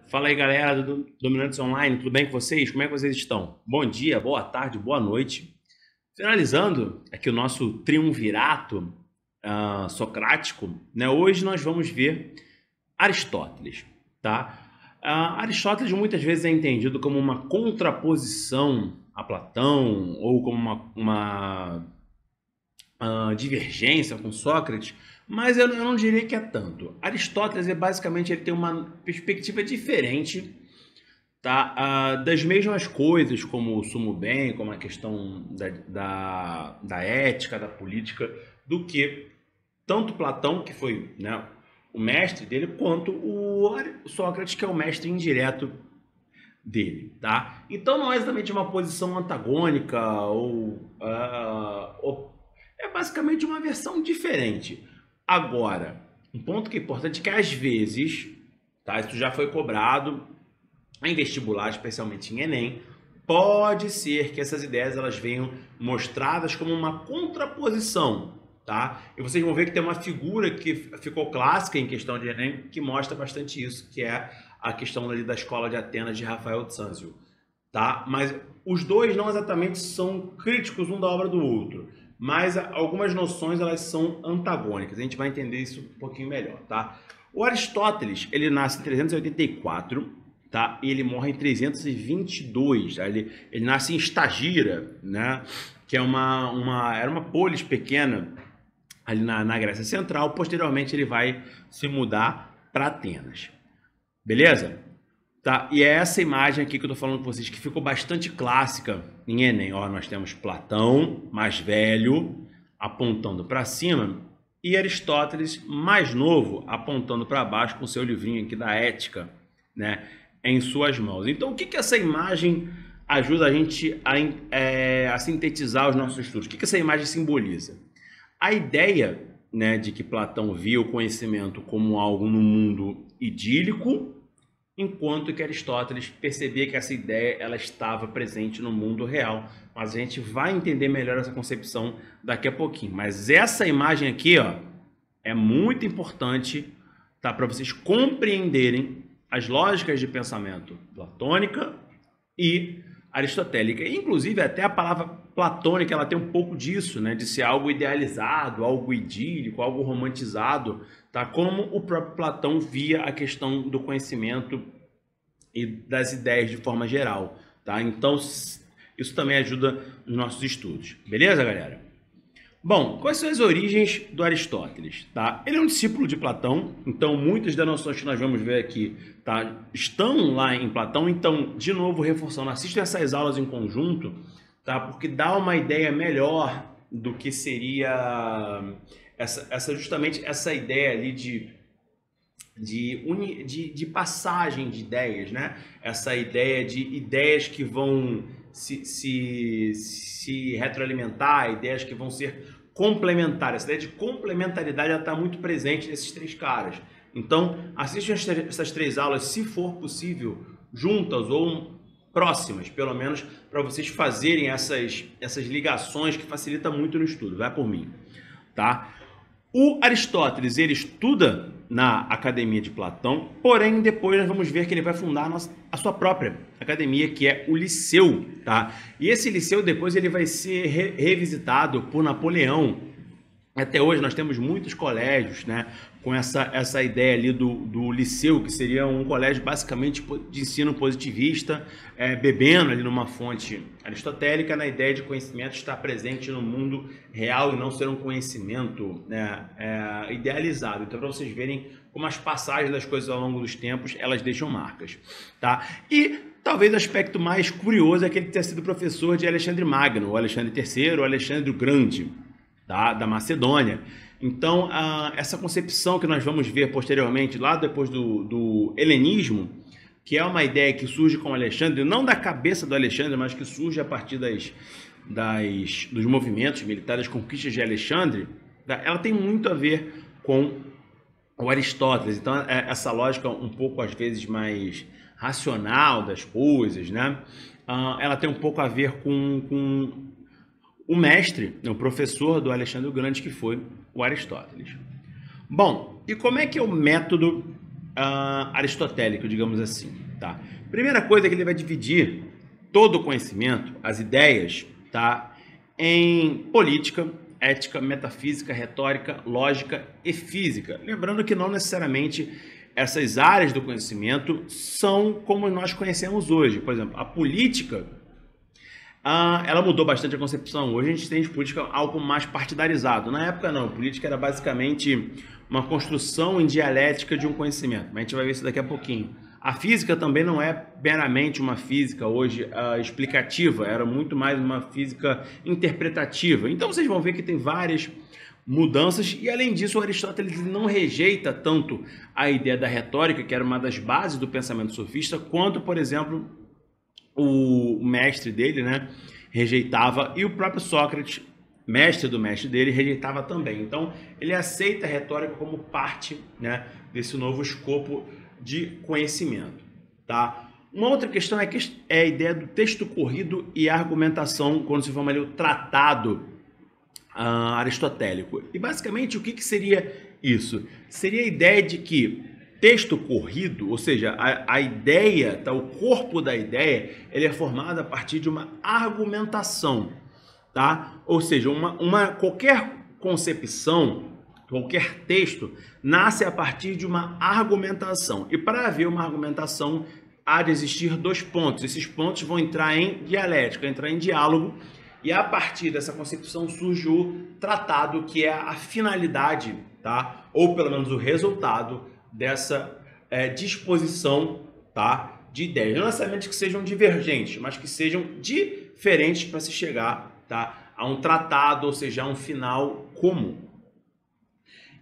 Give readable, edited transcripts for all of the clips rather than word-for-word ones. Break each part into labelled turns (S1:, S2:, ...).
S1: Fala aí, galera do Dominantes Online, tudo bem com vocês? Como é que vocês estão? Bom dia, boa tarde, boa noite. Finalizando aqui o nosso triunvirato socrático, né? Hoje nós vamos ver Aristóteles, tá? Aristóteles muitas vezes é entendido como uma contraposição a Platão ou como uma divergência com Sócrates, mas eu não diria que é tanto. Aristóteles basicamente ele tem uma perspectiva diferente, tá? Das mesmas coisas, como o sumo bem, como a questão da ética, da política, do que tanto Platão, que foi, né, o mestre dele, quanto o Sócrates, que é o mestre indireto dele, tá? Então não é exatamente uma posição antagônica ou é basicamente uma versão diferente. Agora, um ponto que é importante é que às vezes, tá? Isso já foi cobrado em vestibular, especialmente em Enem, pode ser que essas ideias elas venham mostradas como uma contraposição, tá? E vocês vão ver que tem uma figura que ficou clássica em questão de Enem que mostra bastante isso, que é a questão ali da escola de Atenas de Rafael de Sanzio, tá? Mas os dois não exatamente são críticos um da obra do outro, mas algumas noções elas são antagônicas. A gente vai entender isso um pouquinho melhor, tá? O Aristóteles, ele nasce em 384, tá? E ele morre em 322. Tá? Ele nasce em Estagira, né? Que é era uma polis pequena ali na Grécia Central. Posteriormente ele vai se mudar para Atenas. Beleza? Tá? E é essa imagem aqui que eu tô falando com vocês que ficou bastante clássica em Enem. Ó, nós temos Platão, mais velho, apontando para cima, e Aristóteles, mais novo, apontando para baixo com seu livrinho aqui da Ética, né, em suas mãos. Então, o que essa imagem ajuda a gente a sintetizar os nossos estudos? O que essa imagem simboliza? A ideia, né, de que Platão via o conhecimento como algo no mundo idílico, enquanto que Aristóteles percebia que essa ideia ela estava presente no mundo real. Mas a gente vai entender melhor essa concepção daqui a pouquinho. Mas essa imagem aqui, ó, é muito importante, tá, para vocês compreenderem as lógicas de pensamento platônica e aristotélica. Inclusive, até a palavra platônica ela tem um pouco disso, né, de ser algo idealizado, algo idílico, algo romantizado, tá? Como o próprio Platão via a questão do conhecimento e das ideias de forma geral, tá? Então, isso também ajuda nos nossos estudos. Beleza, galera? Bom, quais são as origens do Aristóteles? Tá? Ele é um discípulo de Platão, então muitas das noções que nós vamos ver aqui, tá, estão lá em Platão. Então, de novo, reforçando, assistam essas aulas em conjunto, tá, porque dá uma ideia melhor do que seria justamente essa ideia ali de passagem de ideias, né? Essa ideia de ideias que vão se retroalimentar, ideias que vão ser complementares. Essa ideia de complementaridade está muito presente nesses três caras. Então, assistam essas três aulas, se for possível, juntas ou próximas, pelo menos, para vocês fazerem essas ligações que facilita muito no estudo. Vai por mim, tá? O Aristóteles, ele estuda na Academia de Platão, porém depois nós vamos ver que ele vai fundar a sua própria academia, que é o Liceu, tá? E esse Liceu depois ele vai ser revisitado por Napoleão. Até hoje nós temos muitos colégios, né, com essa ideia ali do Liceu, que seria um colégio basicamente de ensino positivista, bebendo ali numa fonte aristotélica, na ideia de conhecimento estar presente no mundo real e não ser um conhecimento, né, idealizado. Então, para vocês verem como as passagens das coisas ao longo dos tempos, elas deixam marcas, tá? E talvez o aspecto mais curioso é que ele tenha sido professor de Alexandre Magno, ou Alexandre III, ou Alexandre o Grande, da Macedônia. Então, essa concepção que nós vamos ver posteriormente, lá depois do helenismo, que é uma ideia que surge com Alexandre, não da cabeça do Alexandre, mas que surge a partir dos movimentos militares, das conquistas de Alexandre, ela tem muito a ver com o Aristóteles. Então, essa lógica um pouco, às vezes, mais racional das coisas, né? Ela tem um pouco a ver com o mestre, o professor do Alexandre o Grande, que foi o Aristóteles. Bom, e como é que é o método aristotélico, digamos assim, tá? Primeira coisa é que ele vai dividir todo o conhecimento, as ideias, tá, em política, ética, metafísica, retórica, lógica e física. Lembrando que não necessariamente essas áreas do conhecimento são como nós conhecemos hoje. Por exemplo, a política, ela mudou bastante a concepção. Hoje a gente tem de política algo mais partidarizado. Na época não, política era basicamente uma construção em dialética de um conhecimento. Mas a gente vai ver isso daqui a pouquinho. A física também não é meramente uma física hoje explicativa, era muito mais uma física interpretativa. Então vocês vão ver que tem várias mudanças e, além disso, o Aristóteles não rejeita tanto a ideia da retórica, que era uma das bases do pensamento sofista, quanto, por exemplo, o mestre dele, né, rejeitava, e o próprio Sócrates, mestre do mestre dele, rejeitava também. Então ele aceita a retórica como parte, né, desse novo escopo de conhecimento, tá? Uma outra questão é a ideia do texto corrido e argumentação quando se forma ali o tratado aristotélico. E basicamente o que seria isso? Seria a ideia de que texto corrido, ou seja, a ideia, tá, o corpo da ideia, ele é formado a partir de uma argumentação, tá? Ou seja, qualquer concepção, qualquer texto nasce a partir de uma argumentação. E para haver uma argumentação, há de existir dois pontos. Esses pontos vão entrar em dialética, entrar em diálogo, e a partir dessa concepção surge o tratado, que é a finalidade, tá? Ou pelo menos o resultado dessa disposição, tá, de ideias. Não necessariamente que sejam divergentes, mas que sejam diferentes para se chegar, tá, a um tratado, ou seja, a um final comum.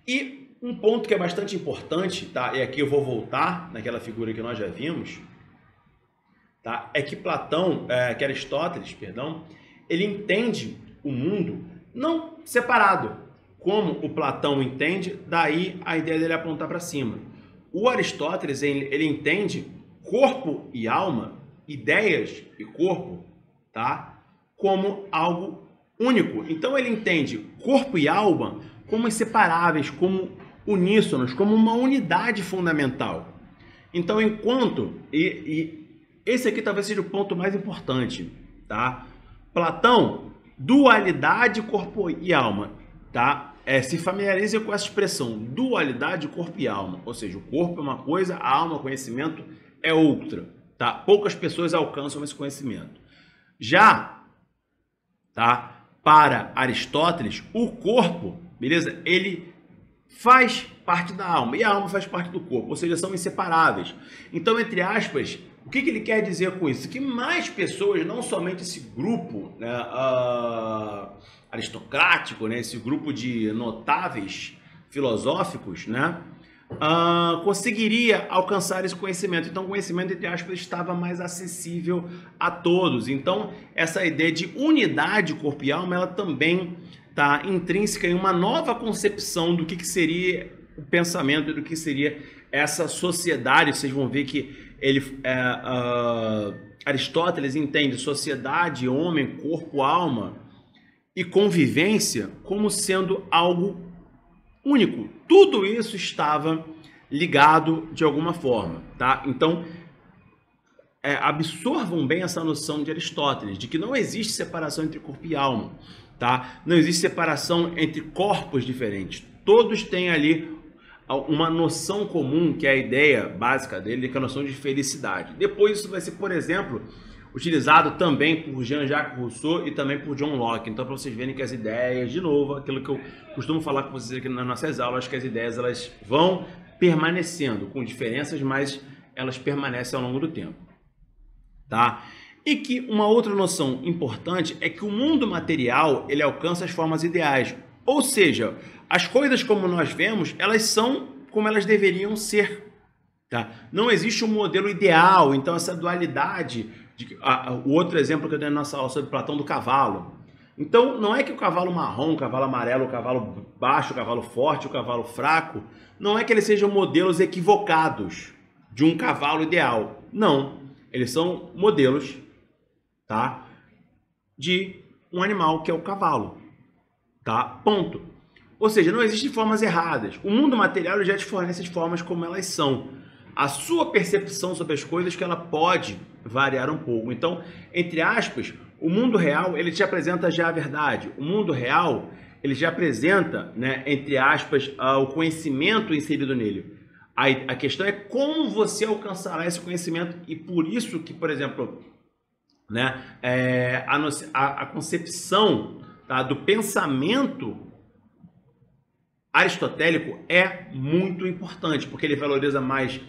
S1: E um ponto que é bastante importante, tá? E aqui eu vou voltar naquela figura que nós já vimos, tá? É que que Aristóteles, perdão, ele entende o mundo não separado, como o Platão entende, daí a ideia dele é apontar para cima. O Aristóteles, ele entende corpo e alma, ideias e corpo, tá? Como algo único. Então ele entende corpo e alma como inseparáveis, como uníssonos, como uma unidade fundamental. Então, esse aqui talvez seja o ponto mais importante, tá? Platão, dualidade corpo e alma, tá? Se familiarize com essa expressão, dualidade corpo e alma, ou seja, o corpo é uma coisa, a alma, conhecimento, é outra, tá? Poucas pessoas alcançam esse conhecimento. Já, tá? Para Aristóteles, o corpo, beleza? Ele faz parte da alma e a alma faz parte do corpo, ou seja, são inseparáveis. Então, entre aspas, o que ele quer dizer com isso? Que mais pessoas, não somente esse grupo, né, aristocrático, né, esse grupo de notáveis filosóficos, né, conseguiria alcançar esse conhecimento. Então, o conhecimento, entre aspas, estava mais acessível a todos. Então, essa ideia de unidade corpo e alma, ela também está intrínseca em uma nova concepção do que seria o pensamento e do que seria essa sociedade. Vocês vão ver que Aristóteles entende sociedade, homem, corpo, alma e convivência como sendo algo único. Tudo isso estava ligado de alguma forma, tá? Então, absorvam bem essa noção de Aristóteles, de que não existe separação entre corpo e alma, tá? Não existe separação entre corpos diferentes. Todos têm ali uma noção comum, que é a ideia básica dele, que é a noção de felicidade. Depois isso vai ser, por exemplo, utilizado também por Jean-Jacques Rousseau e também por John Locke. Então, para vocês verem que as ideias, de novo, aquilo que eu costumo falar com vocês aqui nas nossas aulas, que as ideias elas vão permanecendo, com diferenças, mas elas permanecem ao longo do tempo, tá? E que uma outra noção importante é que o mundo material, ele alcança as formas ideais. Ou seja, as coisas como nós vemos, elas são como elas deveriam ser, tá? Não existe um modelo ideal. Então, essa dualidade, o outro exemplo que eu dei na nossa aula sobre Platão do cavalo. Então, não é que o cavalo marrom, o cavalo amarelo, o cavalo baixo, o cavalo forte, o cavalo fraco, não é que eles sejam modelos equivocados de um cavalo ideal. Não, eles são modelos, tá, de um animal que é o cavalo, tá? Ponto. Ou seja, não existem formas erradas. O mundo material já te fornece as formas como elas são. a sua percepção sobre as coisas, que ela pode variar um pouco. Então, entre aspas, o mundo real, ele te apresenta já a verdade. O mundo real, ele já apresenta, né, entre aspas, o conhecimento inserido nele. A questão é como você alcançará esse conhecimento, e por isso que, por exemplo, né, a concepção, tá, do pensamento aristotélico é muito importante, porque ele valoriza mais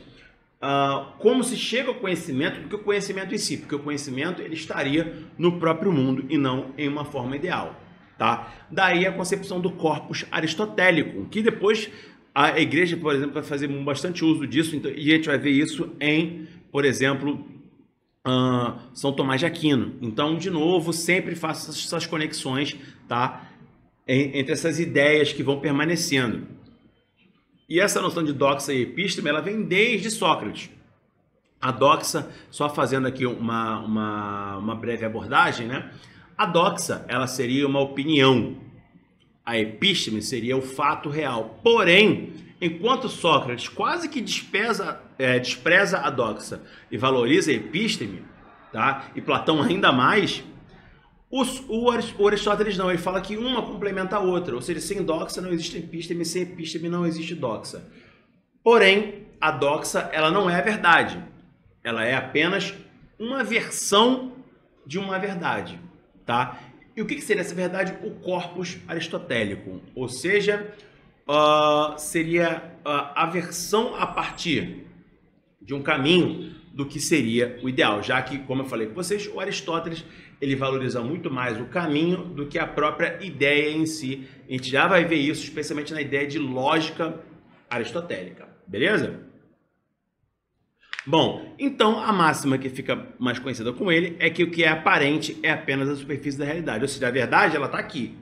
S1: como se chega ao conhecimento do que o conhecimento em si, porque o conhecimento ele estaria no próprio mundo e não em uma forma ideal. Tá? Daí a concepção do corpus aristotélico, que depois a igreja, por exemplo, vai fazer bastante uso disso, então, e a gente vai ver isso em, por exemplo, São Tomás de Aquino. Então, de novo, sempre faço essas conexões, tá, entre essas ideias que vão permanecendo. E essa noção de doxa e epísteme, ela vem desde Sócrates. A doxa, só fazendo aqui uma breve abordagem, né? A doxa, ela seria uma opinião. A epísteme seria o fato real. Porém, enquanto Sócrates quase que despreza a doxa e valoriza a epísteme, tá? E Platão ainda mais, o Aristóteles não, ele fala que uma complementa a outra, ou seja, sem doxa não existe epísteme, sem epísteme não existe doxa. Porém, a doxa, ela não é a verdade, ela é apenas uma versão de uma verdade, tá? E o que seria essa verdade? O corpus aristotélico, ou seja, seria a versão a partir de um caminho do que seria o ideal, já que, como eu falei com vocês, o Aristóteles ele valoriza muito mais o caminho do que a própria ideia em si. A gente já vai ver isso, especialmente na ideia de lógica aristotélica, beleza? Bom, então a máxima que fica mais conhecida com ele é que o que é aparente é apenas a superfície da realidade, ou seja, a verdade ela está aqui.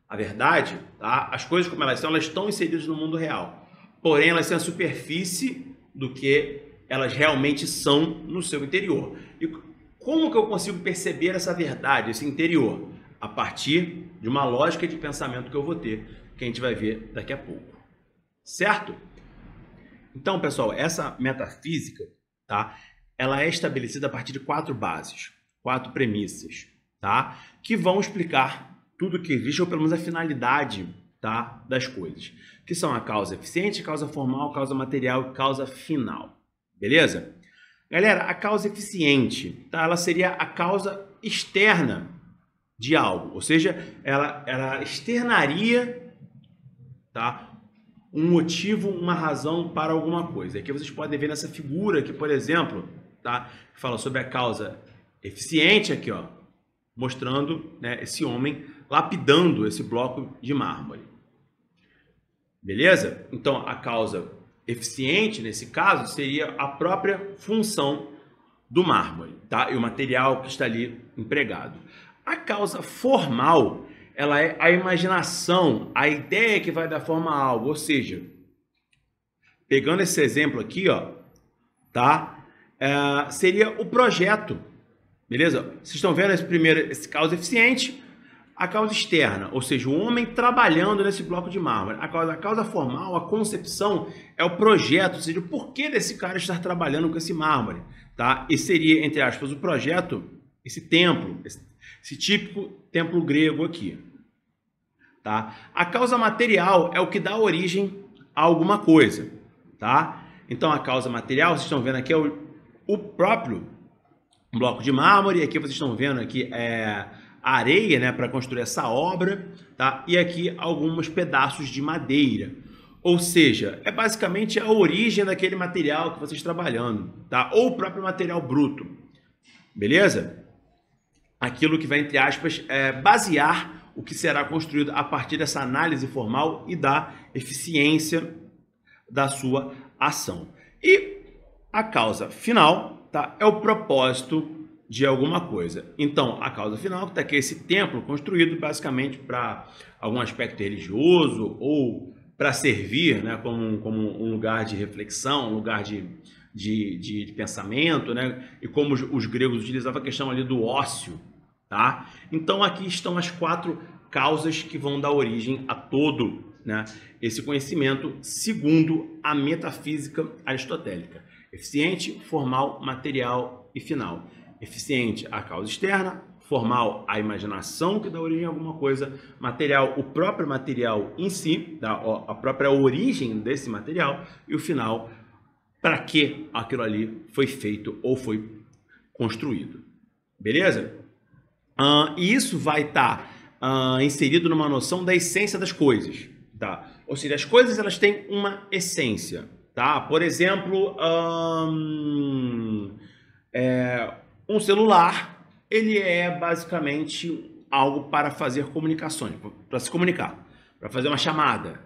S1: A verdade, tá? As coisas como elas estão inseridas no mundo real, porém elas são a superfície do que elas realmente são no seu interior. E como que eu consigo perceber essa verdade, esse interior? A partir de uma lógica de pensamento que eu vou ter, que a gente vai ver daqui a pouco. Certo? Então, pessoal, essa metafísica, tá? Ela é estabelecida a partir de 4 bases, 4 premissas, tá? Que vão explicar tudo que existe, ou pelo menos a finalidade, tá, das coisas. Que são a causa eficiente, causa formal, causa material e causa final. Beleza? Galera, a causa eficiente, tá? Ela seria a causa externa de algo, ou seja, ela externaria, tá, um motivo, uma razão para alguma coisa. Aqui vocês podem ver nessa figura aqui, por exemplo, tá, que fala sobre a causa eficiente aqui, ó, mostrando, né, esse homem lapidando esse bloco de mármore. Beleza? Então, a causa eficiente, nesse caso, seria a própria função do mármore, tá? E o material que está ali empregado. A causa formal, ela é a imaginação, a ideia que vai dar forma a algo, ou seja, pegando esse exemplo aqui, ó, tá? Seria o projeto, beleza? Vocês estão vendo esse causa eficiente, a causa externa, ou seja, o homem trabalhando nesse bloco de mármore. A causa formal, a concepção, é o projeto, ou seja, o porquê desse cara estar trabalhando com esse mármore, tá? E seria, entre aspas, o projeto, esse templo, esse típico templo grego aqui, tá? A causa material é o que dá origem a alguma coisa, tá? Então, a causa material, vocês estão vendo aqui, é o próprio bloco de mármore, aqui vocês estão vendo aqui a areia, né, para construir essa obra, tá? E aqui alguns pedaços de madeira. Ou seja, é basicamente a origem daquele material que vocês estão trabalhando, tá? Ou o próprio material bruto. Beleza? Aquilo que vai, entre aspas, basear o que será construído a partir dessa análise formal e da eficiência da sua ação. E a causa final, tá, é o propósito de alguma coisa. Então, a causa final está aqui, esse templo construído basicamente para algum aspecto religioso ou para servir, né, como um lugar de reflexão, um lugar de pensamento, né, e como os gregos utilizavam a questão ali do ócio, tá? Então, aqui estão as 4 causas que vão dar origem a todo, né, esse conhecimento segundo a metafísica aristotélica. Eficiente, formal, material e final. Eficiente, a causa externa. Formal, a imaginação que dá origem a alguma coisa. Material, o próprio material em si, a própria origem desse material. E o final, para que aquilo ali foi feito ou foi construído. Beleza? E isso vai estar inserido numa noção da essência das coisas. Tá? Ou seja, as coisas elas têm uma essência. Tá? Por exemplo, um celular, ele é basicamente algo para fazer comunicações, para se comunicar, para fazer uma chamada.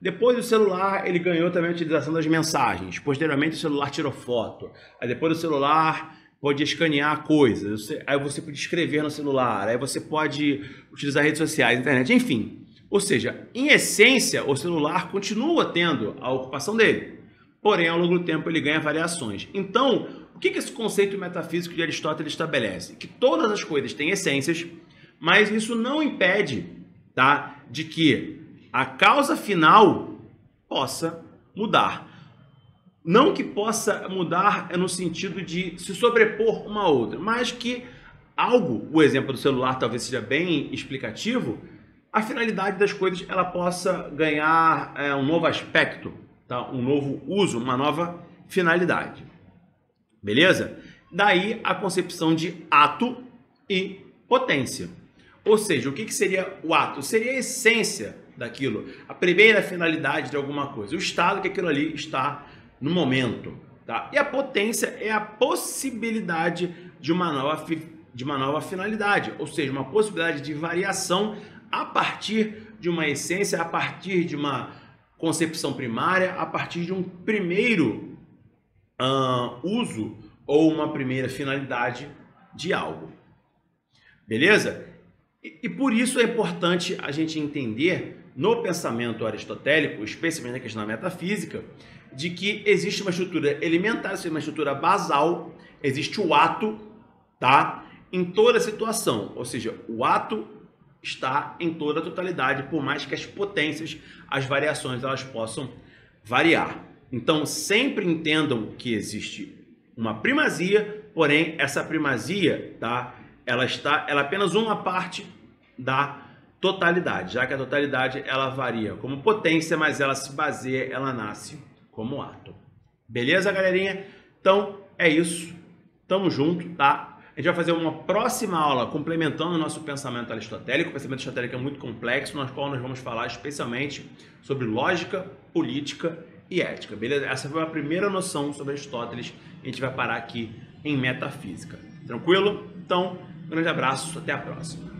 S1: Depois do celular, ele ganhou também a utilização das mensagens. Posteriormente, o celular tirou foto. Aí depois do celular, pode escanear coisas. Aí você pode escrever no celular. Aí você pode utilizar redes sociais, internet, enfim. Ou seja, em essência, o celular continua tendo a ocupação dele. Porém, ao longo do tempo, ele ganha variações. Então, o que esse conceito metafísico de Aristóteles estabelece? Que todas as coisas têm essências, mas isso não impede, tá, de que a causa final possa mudar. Não que possa mudar no sentido de se sobrepor uma a outra, mas que algo, o exemplo do celular talvez seja bem explicativo, a finalidade das coisas ela possa ganhar um novo aspecto, tá? Um novo uso, uma nova finalidade. Beleza? Daí a concepção de ato e potência. Ou seja, o que seria o ato? Seria a essência daquilo, a primeira finalidade de alguma coisa, o estado que aquilo ali está no momento. Tá? E a potência é a possibilidade de uma nova finalidade, ou seja, uma possibilidade de variação a partir de uma essência, a partir de uma concepção primária, a partir de um primeiro uso ou uma primeira finalidade de algo. Beleza? E por isso é importante a gente entender no pensamento aristotélico, especialmente na questão da metafísica, de que existe uma estrutura elementar, uma estrutura basal, existe o ato, tá? Em toda situação, ou seja, o ato está em toda a totalidade, por mais que as potências, as variações, elas possam variar. Então, sempre entendam que existe uma primazia, porém, essa primazia, tá? Ela é apenas uma parte da totalidade, já que a totalidade ela varia como potência, mas ela se baseia, ela nasce como ato. Beleza, galerinha? Então, é isso. Tamo junto, tá? A gente vai fazer uma próxima aula complementando o nosso pensamento aristotélico. O pensamento aristotélico é muito complexo, no qual nós vamos falar especialmente sobre lógica, política e ética, beleza? Essa foi a primeira noção sobre Aristóteles. A gente vai parar aqui em metafísica. Tranquilo? Então, um grande abraço, até a próxima.